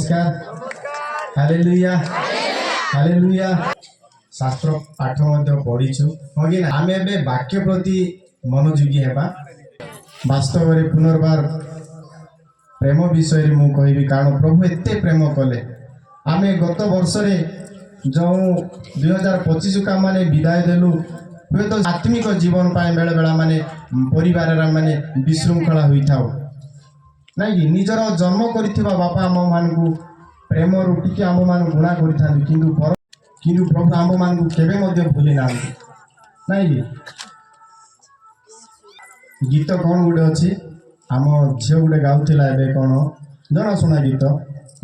नमस्कार hallelujah hallelujah शास्त्र पाठ पढ़ीछु कि आम ए वाक्य प्रति मनोयोगी हेबा वास्तव में पुनर्बार प्रेम विषय मु कहबी कारण प्रभु एते प्रेम कले आम गत वर्ष जो 2025 का माने विदाय देलु हुए तो आत्मिक जीवन पाए बेले बेला माने परिवार माने विशृंखला हुई था नहीं कि निजर जन्म करिथिबा बापा आम मान प्रेम रुटी आम मान गुणा किंतु प्रभु आम मान केबे मध्य भूली ना नहीं कि गीत कौन गोटे अच्छी आम झील गोटे गाउला एवं कौन जना शुणा गीत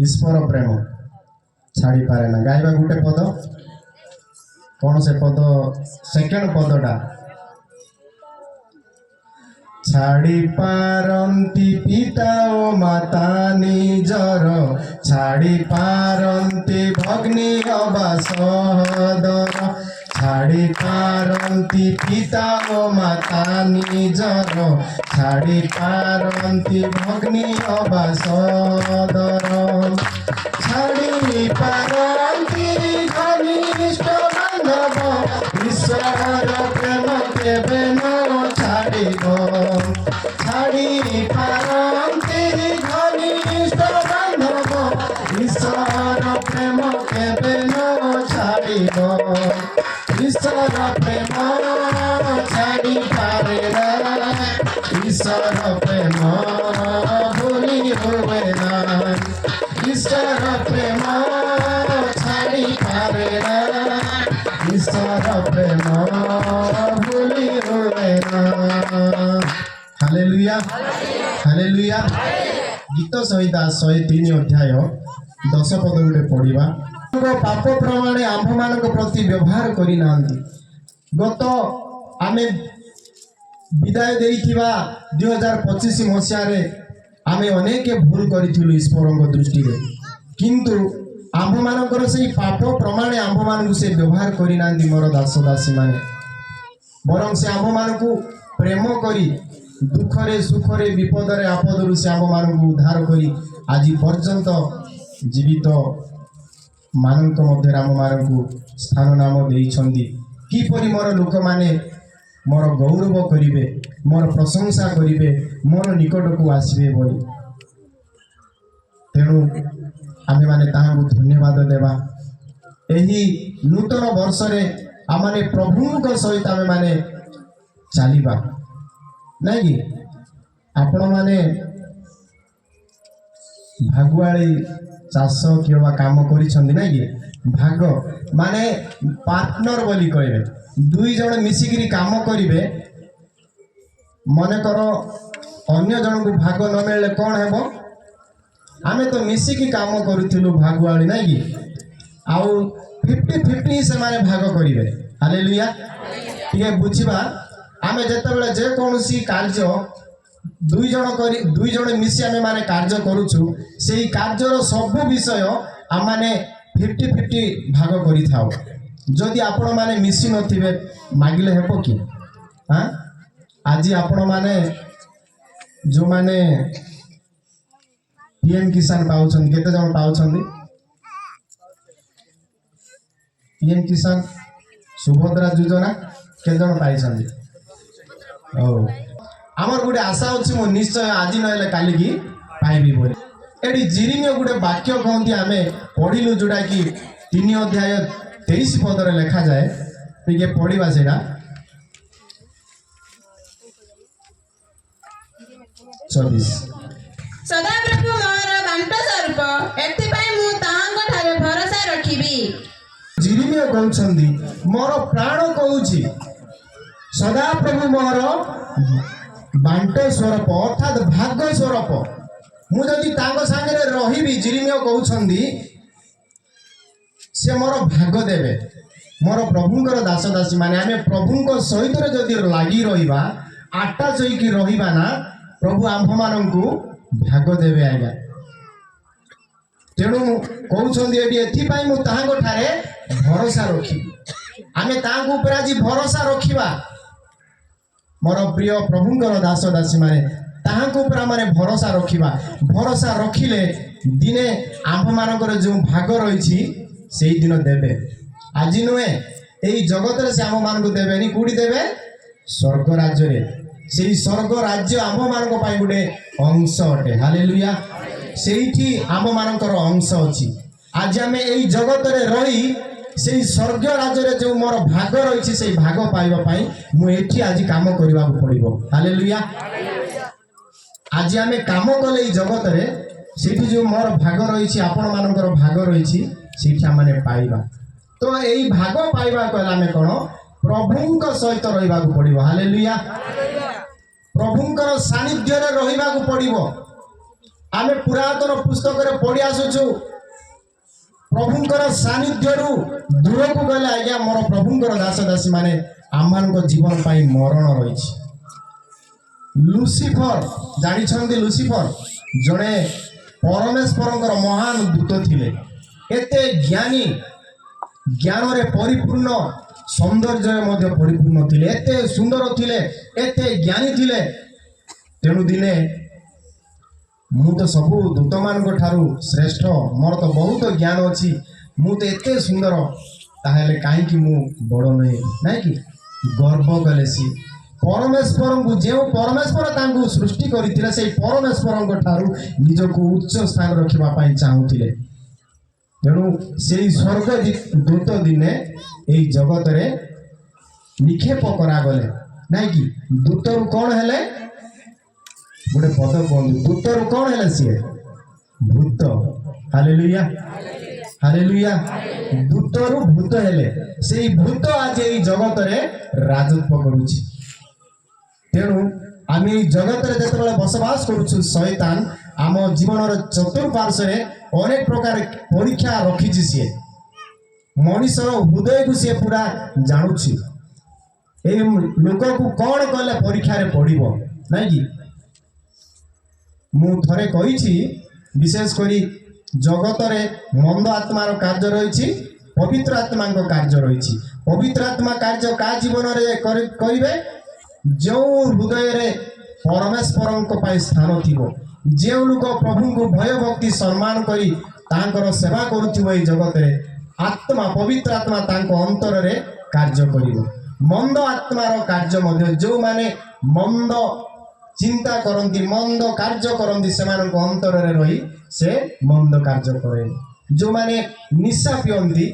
ईश्वर प्रेम छाड़ी पारे ना गाइबा गोटे पद कौन से पद सेकेंड पदटा छाड़ी पारंती पिता ओ माता निजर छाड़ी पारंती भग्नी अबा सहोदर छाड़ी पारंती पिता ओ माता निजर छाड़ी पारंती भग्नी अबा सहोदर छाड़ी पारंती घनिष्ठ बांधव ईश्वर प्रेम केबे न छाड़िब छाड़ी पारंती घनिष्ठ बांधव ईश्वर प्रेम केबे न छाड़िब ईश्वर प्रेम छाड़ी पारे ना ईश्वर प्रेम भूली हुए ना ईश्वर प्रेम छाड़ी पारे ना ईश्वर प्रेम भूली हुए ना हालेलुया हालेलुया गीत संहिता 103 अध्याय 10 पद गोटे पढ़ा पाप प्रमाणे आम्भ मान प्रति व्यवहार करना गत आम विदाय देइथिबा 2025 मसीह आम अनेक भूल करूँ ईश्वर दृष्टि किंतु आम्भ मानकर से पाप प्रमाणे आम्भ मान से व्यवहार करना मोर दास दासी माने बरं से आम्भ मान प्रेम करी दुखरे सुखरे विपदरे आपदरु से आम्भ मान उद्धार करी आज पर्यंत जीवित मानक मध्य आम मान स्थान नाम देइछन्ति किपरि मोर लोक माने मोर गौरव करिवे मोर प्रशंसा करिवे मोर निकट को आसबे बोली तेणु आमे माने ताहां धन्यवाद देवा एही नूतन वर्ष रे आमाने प्रभुक सहित आमे माने चलिबा नहीं कि आपण माने भागुआली चाष किंवा काम करिछन्ति नहीं कि भाग माने पार्टनर बोली कहबे दुई जन मिसिकिरी काम करिवे मन कर अन्य जन को भाग न मिले कौन हेबो आमे तो मिसिकी काम करूथिलु भागुआली नहीं कि आउ 50-50 से माने भाग करिवे हालेलुया ठीक बुझिबा आमे जेतेबेले जे कोनोसी कार्य दुई जन मिसी आमे माने कार्य करूछु सेही कार्यर सब विषय आम माने 50-50 भाग करि थाओ जदि आपण माने मिसी नथिबे मागिले हेबो कि हां आज आपण माने जो माने पीएम किसान पाउछन केते जन पाउछन पीएम किसान सुभद्रा योजना केते जन पाइछन ओ आमर गोटे आशा अच्छी मो निश्चय आज नहले काली की पाइबी बोली एडी जिरिमिया गोटे वाक्य कहती आमे पढ़िलु जोटा कि 3 अध्याय 23 पदरे लेखा जाए टिके पढ़िबा सेटा सदा प्रभु मोर बांट स्वरूप एथिपाई मु तांग ठारे भरोसा रखिबी जिरिमिया कहउछंदी मोर प्राण कहउछि सदा प्रभु मोर बांट स्वरूप अर्थात भाग्य स्वरूप मु जदि तांग संगे रहिबी जिरिमिया कहउछंदी से मोर भाग देवे मोर प्रभुंकर दास दासी माने आमे प्रभुंक सहित जदि लागी रहिबा आटा सहीकि रहिबा ना प्रभु आम्भ मानकु भाग देवे आज्ञा तेणु कहउछंदी एटी एथिपाई मु ताहांग ठारे भरोसा रखी आमे ताहांग ऊपर आज भरोसा रखिबा मोर प्रिय प्रभुंकर दास दासी माने ତାହାଙ୍କ ଉପରେ ଆମେ ଭରସା ରଖିବା। ଭରସା ରଖିଲେ ଦିନେ ଆମ୍ଭମାନଙ୍କର ଯେଉଁ ଭାଗ ରହିଛି ସେଇ ଦିନ ଦେବେ। ଆଜି ନୁହେଁ, ଏଇ ଜଗତରେ ସେ ଆମ୍ଭମାନଙ୍କୁ ଦେବେନି। କୋଉଠି ଦେବେ? ସ୍ୱର୍ଗ ରାଜ୍ୟରେ। ସେଇ ସ୍ୱର୍ଗ ରାଜ୍ୟ ଆମ୍ଭମାନଙ୍କ ପାଇଁ ଗୋଟେ ଅଂଶ ଅଟେ। ହାଲେଲୁୟା। ସେଇଠି ଆମ୍ଭମାନଙ୍କର ଅଂଶ ଅଛି। ଆଜି ଆମେ ଏଇ ଜଗତରେ ରହି ସେଇ ସ୍ୱର୍ଗ ରାଜ୍ୟରେ ଯେଉଁ ମୋର ଭାଗ ରହିଛି ସେଇ ଭାଗ ପାଇବା ପାଇଁ ମୁଁ ଏଠି ଆଜି କାମ କରିବାକୁ ପଡ଼ିବ। ହାଲେଲୁୟା। ଆଜି ଆମେ କାମ କଲେ ଏଇ ଜଗତରେ ସେଇଠି ଯେଉଁ ମୋର ଭାଗ ରହିଛି, ଆପଣମାନଙ୍କର ଭାଗ ରହିଛି, ସେଇଠି ଆମେ ପାଇବା। ତ ଏଇ ଭାଗ ପାଇବାକୁ ହେଲେ ଆମେ କ'ଣ? ପ୍ରଭୁଙ୍କ ସହିତ ରହିବାକୁ ପଡ଼ିବ। ହାଲେଲୁୟା। ପ୍ରଭୁଙ୍କର ସାନ୍ନିଧ୍ୟରେ ରହିବାକୁ ପଡ଼ିବ। ଆମେ ପୁରାତନ ପୁସ୍ତକରେ ପଢ଼ି ଆସୁଛୁ, ପ୍ରଭୁଙ୍କର ସାନ୍ନିଧ୍ୟରୁ ଦୂରକୁ ଗଲେ ଆଜ୍ଞା ମୋର ପ୍ରଭୁଙ୍କର ଦାସ ଦାସୀ ମାନେ ଆମମାନଙ୍କ ଜୀବନ ପାଇଁ ମରଣ ରହିଛି। ଲୁସିଫର, ଜାଣିଛନ୍ତି ଲୁସିଫର ଜଣେ ପରମେଶ୍ୱରଙ୍କର ମହାନ ଦୂତ ଥିଲେ। ଏତେ ଜ୍ଞାନୀ, ଜ୍ଞାନରେ ପରିପୂର୍ଣ୍ଣ, ସୌନ୍ଦର୍ଯ୍ୟରେ ମଧ୍ୟ ପରିପୂର୍ଣ୍ଣ ଥିଲେ। ଏତେ ସୁନ୍ଦର ଥିଲେ, ଏତେ ଜ୍ଞାନୀ ଥିଲେ। ତେଣୁ ଦିନେ ମୁଁ ତ ସବୁ ଦୂତମାନଙ୍କ ଠାରୁ ଶ୍ରେଷ୍ଠ, ମୋର ତ ବହୁତ ଜ୍ଞାନ ଅଛି, ମୁଁ ତ ଏତେ ସୁନ୍ଦର, ତାହେଲେ କାହିଁକି ମୁଁ ବଡ଼ ନୁହେଁ? ନାଇଁ କି? ଗର୍ବ କଲେ ସିଏ। ପରମେଶ୍ୱରଙ୍କୁ, ଯେଉଁ ପରମେଶ୍ୱର ତାଙ୍କୁ ସୃଷ୍ଟି କରିଥିଲେ, ସେଇ ପରମେଶ୍ୱରଙ୍କ ଠାରୁ ନିଜକୁ ଉଚ୍ଚ ସ୍ଥାନ ରଖିବା ପାଇଁ ଚାହୁଁଥିଲେ। ତେଣୁ ସେଇ ସ୍ୱର୍ଗ ଦୂତ ଦିନେ ଏଇ ଜଗତରେ ନିକ୍ଷେପ କରାଗଲେ। ନାଇଁ କି? ଦୂତରୁ କ'ଣ ହେଲେ? ଗୋଟେ ପଦ କୁହନ୍ତୁ, ଦୂତରୁ କ'ଣ ହେଲେ? ସିଏ ଭୂତ। Hallelujah, hallelujah. ଦୂତରୁ ଭୂତ ହେଲେ। ସେଇ ଭୂତ ଆଜି ଏଇ ଜଗତରେ ରାଜତ୍ୱ କରୁଛି। ତେଣୁ ଆମେ ଏଇ ଜଗତରେ ଯେତେବେଳେ ବସବାସ କରୁଛୁ, ଶୟତାନ ଆମ ଜୀବନର ଚତୁଃପାର୍ଶ୍ୱରେ ଅନେକ ପ୍ରକାର ପରୀକ୍ଷା ରଖିଛି। ସିଏ ମଣିଷର ହୃଦୟକୁ ସିଏ ପୁରା ଜାଣୁଛି। ଏଇ ଲୋକକୁ କ'ଣ କଲେ ପରୀକ୍ଷାରେ ପଡ଼ିବ, ନାଇଁ କି? ମୁଁ ଥରେ କହିଛି, ବିଶେଷ କରି ଜଗତରେ ମନ୍ଦ ଆତ୍ମାର କାର୍ଯ୍ୟ ରହିଛି, ପବିତ୍ର ଆତ୍ମାଙ୍କ କାର୍ଯ୍ୟ ରହିଛି। ପବିତ୍ର ଆତ୍ମା କାର୍ଯ୍ୟ କାହା ଜୀବନରେ କରିବେ? ଯେଉଁ ହୃଦୟରେ ପରମେଶ୍ୱରଙ୍କ ପାଇଁ ସ୍ଥାନ ଥିବ, ଯେଉଁ ଲୋକ ପ୍ରଭୁଙ୍କୁ ଭୟ ଭକ୍ତି ସମ୍ମାନ କରି ତାଙ୍କର ସେବା କରୁଥିବ, ଏଇ ଜଗତରେ ଆତ୍ମା, ପବିତ୍ର ଆତ୍ମା ତାଙ୍କ ଅନ୍ତରରେ କାର୍ଯ୍ୟ କରିବ। ମନ୍ଦ ଆତ୍ମାର କାର୍ଯ୍ୟ ମଧ୍ୟ, ଯେଉଁମାନେ ମନ୍ଦ ଚିନ୍ତା କରନ୍ତି, ମନ୍ଦ କାର୍ଯ୍ୟ କରନ୍ତି, ସେମାନଙ୍କ ଅନ୍ତରରେ ରହି ସେ ମନ୍ଦ କାର୍ଯ୍ୟ କରେ। ଯେଉଁମାନେ ନିଶା ପିଅନ୍ତି,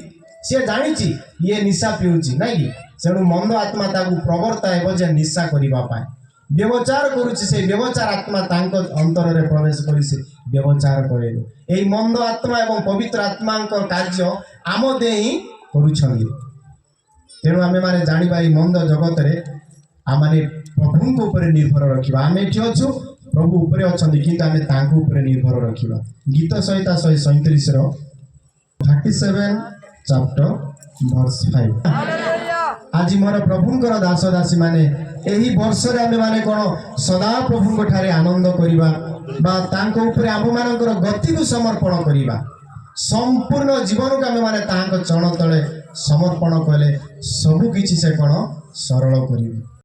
ସିଏ ଜାଣିଛି ଇଏ ନିଶା ପିଉଛି, ନାଇଁ କି? ତେଣୁ ମନ୍ଦ ଆତ୍ମା ତାକୁ ପ୍ରବର୍ତ୍ତାଇବ ଯେ ନିଶା କରିବା ପାଇଁ। ବ୍ୟବଚାର କରୁଛି, ସେଇ ବ୍ୟବଚାର ଆତ୍ମା ତାଙ୍କ ଅନ୍ତରରେ ପ୍ରବେଶ କରି ସେ ବ୍ୟବଚାର କରିବ। ଏଇ ମନ୍ଦ ଆତ୍ମା ଏବଂ ପବିତ୍ର ଆତ୍ମାଙ୍କ କାର୍ଯ୍ୟ ଆମ ଦେହ ହିଁ କରୁଛନ୍ତି। ତେଣୁ ଆମେମାନେ ଜାଣିବା, ଏଇ ମନ୍ଦ ଜଗତରେ ଆମେ ପ୍ରଭୁଙ୍କ ଉପରେ ନିର୍ଭର ରଖିବା। ଆମେ ଏଠି ଅଛୁ, ପ୍ରଭୁ ଉପରେ ଅଛନ୍ତି, କିନ୍ତୁ ଆମେ ତାଙ୍କ ଉପରେ ନିର୍ଭର ରଖିବା। ଗୀତ ସଂହିତା 137ର 37 ଚାପ୍ଟର ଭର୍ସ 5। ଆଜି ମୋର ପ୍ରଭୁଙ୍କର ଦାସ ଦାସୀ ମାନେ ଏହି ବର୍ଷରେ ଆମେମାନେ କ'ଣ ସଦା ପ୍ରଭୁଙ୍କ ଠାରେ ଆନନ୍ଦ କରିବା ବା ତାଙ୍କ ଉପରେ ଆମମାନଙ୍କର ଗତିକୁ ସମର୍ପଣ କରିବା। ସମ୍ପୂର୍ଣ୍ଣ ଜୀବନକୁ ଆମେମାନେ ତାହାଙ୍କ ଚରଣ ତଳେ ସମର୍ପଣ କଲେ ସବୁ କିଛି ସେ କ'ଣ ସରଳ କରିବେ।